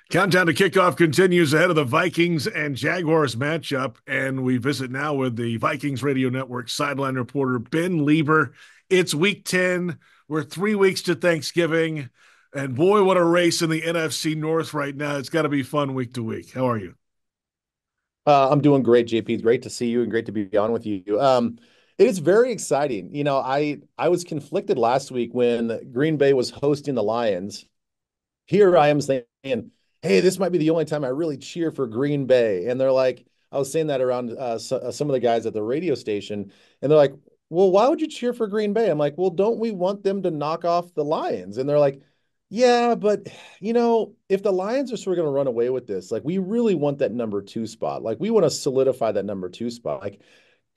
Countdown to kickoff continues ahead of the Vikings and Jaguars matchup, and we visit now with the Vikings Radio Network sideline reporter Ben Leber. It's week 10. We're 3 weeks to Thanksgiving, and boy, what a race in the NFC North right now. It's got to be fun week to week. How are you? I'm doing great, JP. It's great to see you and great to be on with you. It is very exciting. I was conflicted last week when Green Bay was hosting the Lions. Here I am saying, hey, this might be the only time I really cheer for Green Bay. And they're like, I was saying that around some of the guys at the radio station, and they're like, well, why would you cheer for Green Bay? I'm like, well, don't we want them to knock off the Lions? And they're like, yeah, but if the Lions are sort of going to run away with this, like we really want that number two spot. Like we want to solidify that number two spot. Like,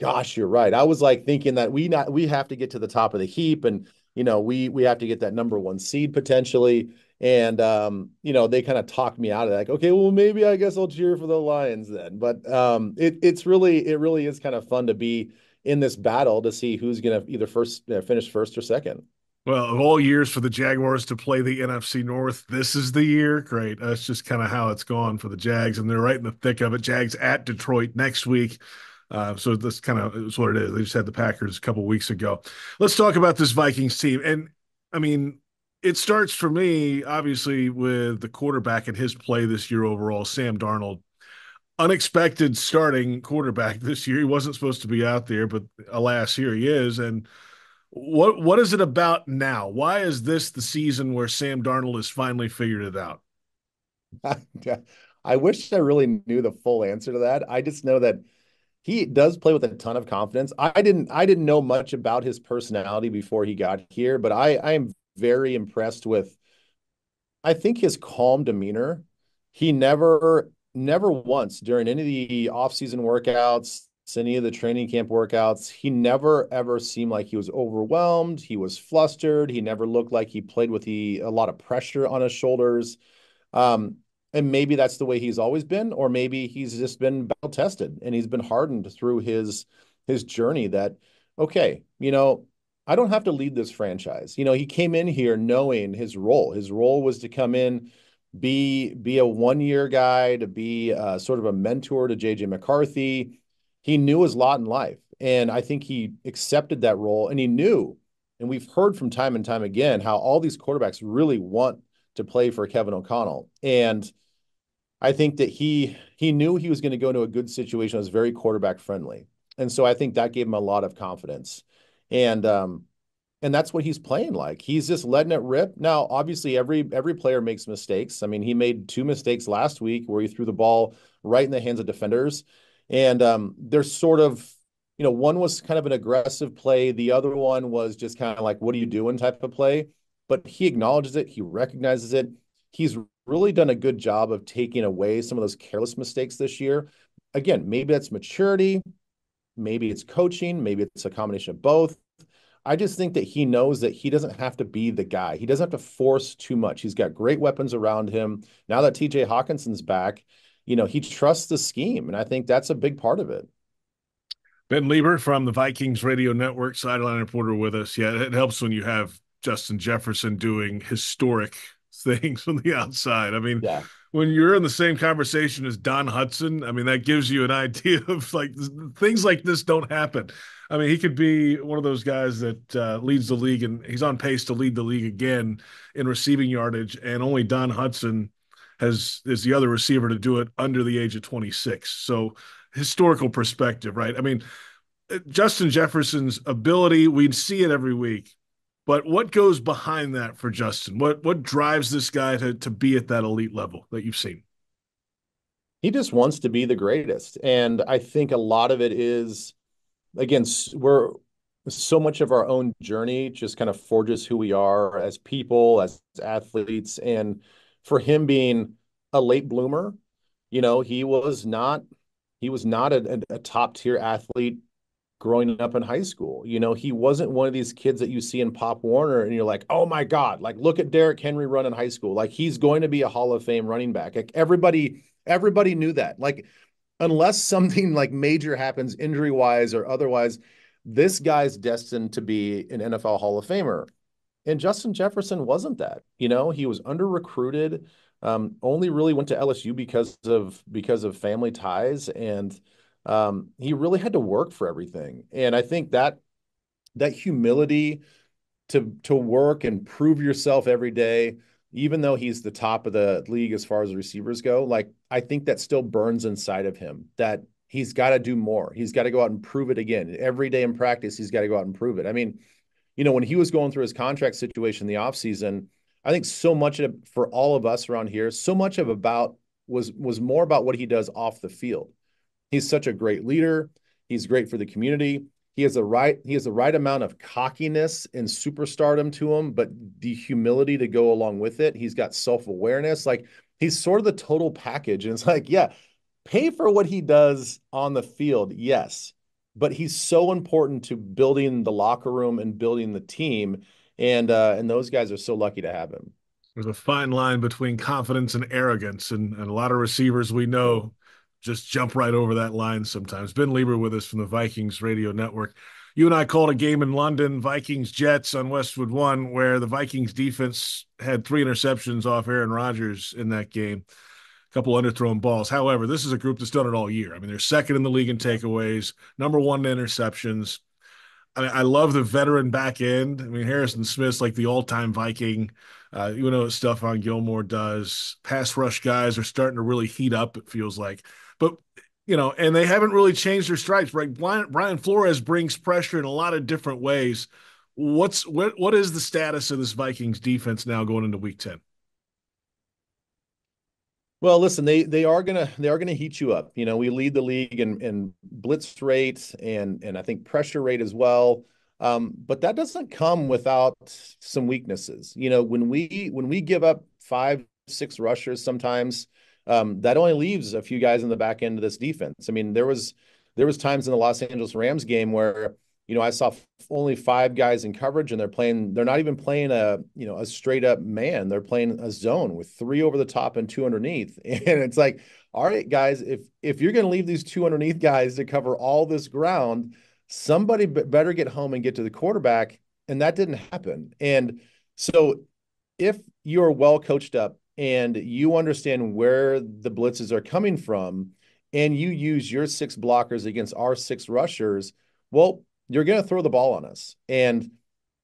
gosh, you're right. I was like thinking that we have to get to the top of the heap, and we have to get that number one seed potentially. And they kind of talked me out of it, like, okay, well, maybe I guess I'll cheer for the Lions then. But it really is kind of fun to be in this battle to see who's going to either finish first or second. Well, of all years for the Jaguars to play the NFC North, this is the year. Great. That's just kind of how it's gone for the Jags, and they're right in the thick of it. Jags at Detroit next week. So this kind of is what it is. They just had the Packers a couple weeks ago. Let's talk about this Vikings team. And I mean, it starts for me, obviously, with the quarterback and his play this year overall, Sam Darnold. Unexpected starting quarterback this year. He wasn't supposed to be out there, but alas, here he is. And what is it about now? Why is this the season where Sam Darnold has finally figured it out? I wish I really knew the full answer to that. I just know that he does play with a ton of confidence. I didn't know much about his personality before he got here, but I am very impressed with, I think, his calm demeanor. He never once during any of the off-season workouts, any of the training camp workouts, he never ever seemed like he was overwhelmed. He was flustered. He never looked like he played with a lot of pressure on his shoulders. Um, and maybe that's the way he's always been, or maybe he's just been battle tested and he's been hardened through his journey that, okay, I don't have to lead this franchise. He came in here knowing his role. His role was to come in, be a 1 year guy, to be sort of a mentor to JJ McCarthy. He knew his lot in life. And I think he accepted that role, and he knew, and we've heard from time and time again how all these quarterbacks really want to play for Kevin O'Connell. And I think that he knew he was going to go into a good situation that was very quarterback friendly. And so I think that gave him a lot of confidence. And and that's what he's playing like. He's just letting it rip. Now, obviously, every player makes mistakes. I mean, he made two mistakes last week where he threw the ball right in the hands of defenders. And there's sort of, one was kind of an aggressive play. The other one was just kind of like, what are you doing type of play. But he acknowledges it. He recognizes it. He's really done a good job of taking away some of those careless mistakes this year. Again, maybe that's maturity. Maybe it's coaching. Maybe it's a combination of both. I just think that he knows that he doesn't have to be the guy. He doesn't have to force too much. He's got great weapons around him. Now that TJ Hawkinson's back, he trusts the scheme. And I think that's a big part of it. Ben Leber from the Vikings Radio Network, sideline reporter with us. Yeah, it helps when you have Justin Jefferson doing historic things from the outside. I mean, Yeah. when you're in the same conversation as Don Hudson, I mean, that gives you an idea of like things like this don't happen. I mean, he could be one of those guys that leads the league, and he's on pace to lead the league again in receiving yardage, and only Don Hudson is the other receiver to do it under the age of 26. So historical perspective, right? I mean, Justin Jefferson's ability, we see it every week. But what goes behind that for Justin? What drives this guy to be at that elite level that you've seen? He just wants to be the greatest. And I think a lot of it is, again, we're so much of our own journey just kind of forges who we are as people, as athletes. And for him being a late bloomer, he was not a top tier athlete growing up in high school. He wasn't one of these kids that you see in Pop Warner and you're like, oh my God, like look at Derrick Henry run in high school. Like he's going to be a Hall of Fame running back. Like everybody knew that. Like unless something like major happens injury wise or otherwise, this guy's destined to be an NFL Hall of Famer. And Justin Jefferson wasn't that. He was under recruited. Only really went to LSU because of family ties, and he really had to work for everything. And I think that humility to work and prove yourself every day, even though he's the top of the league as far as receivers go, like I think that still burns inside of him that he's got to do more. He's got to go out and prove it again. Every day in practice, he's got to go out and prove it. I mean, when he was going through his contract situation in the offseason, I think so much of for all of us around here, so much of about was more about what he does off the field. He's such a great leader. He's great for the community. He has the right amount of cockiness and superstardom to him, but the humility to go along with it. He's got self-awareness. Like he's sort of the total package. And it's like, yeah, pay for what he does on the field, yes. But he's so important to building the locker room and building the team. And those guys are so lucky to have him. There's a fine line between confidence and arrogance, and a lot of receivers we know just jump right over that line sometimes. Ben Leber with us from the Vikings Radio Network. You and I called a game in London, Vikings Jets on Westwood One, where the Vikings defense had 3 interceptions off Aaron Rodgers in that game, a couple underthrown balls. However, this is a group that's done it all year. I mean, they're second in the league in takeaways, number one in interceptions. I love the veteran back end. I mean, Harrison Smith's like the all-time Viking. You know what Stephon Gilmore does. Pass rush guys are starting to really heat up, it feels like. But, and they haven't really changed their stripes, right? Brian Flores brings pressure in a lot of different ways. What is the status of this Vikings defense now going into week 10? Well, listen, they are gonna heat you up. We lead the league in blitz rate and I think pressure rate as well. But that doesn't come without some weaknesses. When we give up 5, 6 rushers sometimes, that only leaves a few guys in the back end of this defense. I mean, there was times in the Los Angeles Rams game where I saw only 5 guys in coverage, and they're not even playing a straight up man. They're playing a zone with 3 over the top and 2 underneath. And it's like, all right, guys, if you're going to leave these 2 underneath guys to cover all this ground, somebody better get home and get to the quarterback. And that didn't happen. And so if you're well coached up and you understand where the blitzes are coming from, and you use your 6 blockers against our 6 rushers, well, you're going to throw the ball on us. And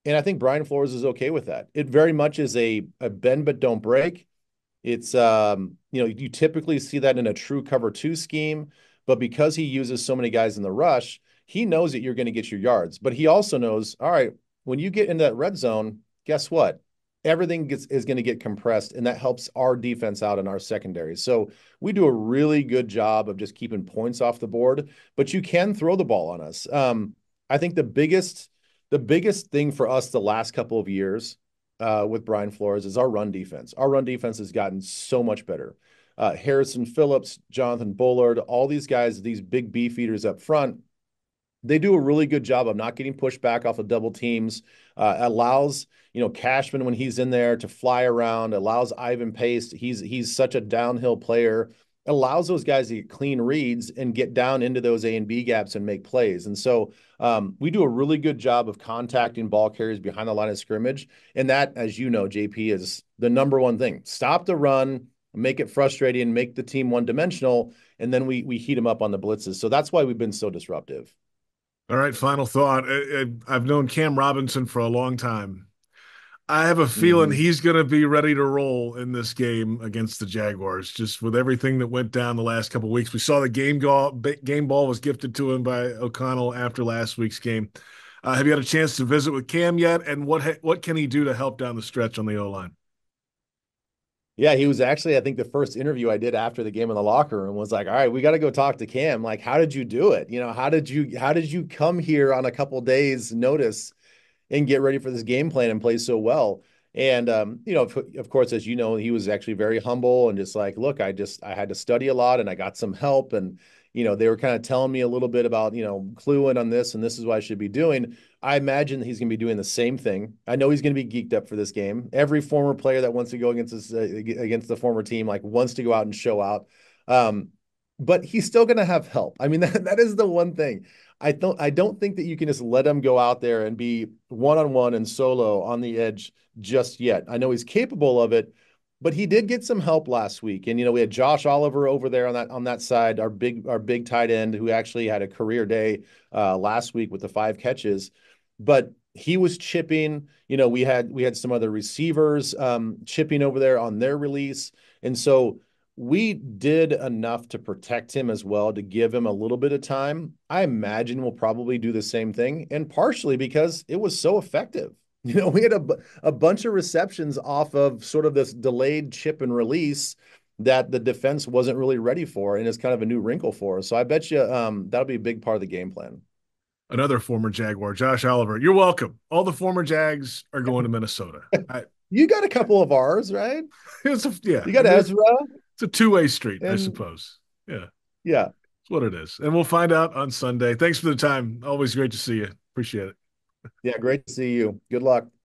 I think Brian Flores is okay with that. It very much is a bend but don't break. It's you typically see that in a true cover 2 scheme, but because he uses so many guys in the rush, he knows that you're going to get your yards. But he also knows, all right, when you get into that red zone, guess what? Everything is going to get compressed, and that helps our defense out in our secondary. So we do a really good job of just keeping points off the board, but you can throw the ball on us. I think the biggest thing for us the last couple of years with Brian Flores is our run defense. Our run defense has gotten so much better. Harrison Phillips, Jonathan Bullard, all these guys, these big beef eaters up front, they do a really good job of not getting pushed back off of double teams. Allows Cashman when he's in there to fly around. Allows Ivan Pace. He's such a downhill player. Allows those guys to get clean reads and get down into those A and B gaps and make plays. And so we do a really good job of contacting ball carriers behind the line of scrimmage. And that, as you know, JP, is the number one thing. Stop the run, make it frustrating, make the team one-dimensional, and then we heat them up on the blitzes. So that's why we've been so disruptive. All right, final thought. I've known Cam Robinson for a long time. I have a feeling Mm-hmm. he's going to be ready to roll in this game against the Jaguars. Just with everything that went down the last couple of weeks, we saw the game ball was gifted to him by O'Connell after last week's game. Have you had a chance to visit with Cam yet? And what can he do to help down the stretch on the O line? Yeah, he was actually, I think the first interview I did after the game in the locker room was like, all right, we got to go talk to Cam. Like, how did you do it? How did you come here on a couple days notice and get ready for this game plan and play so well? And of course, as you know, he was actually very humble and just like, look, I had to study a lot and I got some help. And they were kind of telling me a little bit about cluing on this, and this is what I should be doing. I imagine he's going to be doing the same thing. I know he's going to be geeked up for this game. Every former player that wants to go against the former team like wants to go out and show out. But he's still going to have help. I mean, that is the one thing. I don't think that you can just let him go out there and be one-on-one and solo on the edge just yet. I know he's capable of it, but he did get some help last week. And we had Josh Oliver over there on that side, our big tight end who actually had a career day last week with the 5 catches. But he was chipping. We had some other receivers chipping over there on their release. And so we did enough to protect him as well, to give him a little bit of time. I imagine we'll probably do the same thing, and partially because it was so effective. We had a bunch of receptions off of sort of this delayed chip and release that the defense wasn't really ready for, and it's kind of a new wrinkle for us. So I bet you that'll be a big part of the game plan. Another former Jaguar, Josh Oliver. You're welcome. All the former Jags are going to Minnesota. You got a couple of ours, right? Yeah. You got Ezra. It's a two-way street, I And suppose. Yeah, yeah. it's what it is. And we'll find out on Sunday. Thanks for the time. Always great to see you. Appreciate it. Yeah, great to see you. Good luck.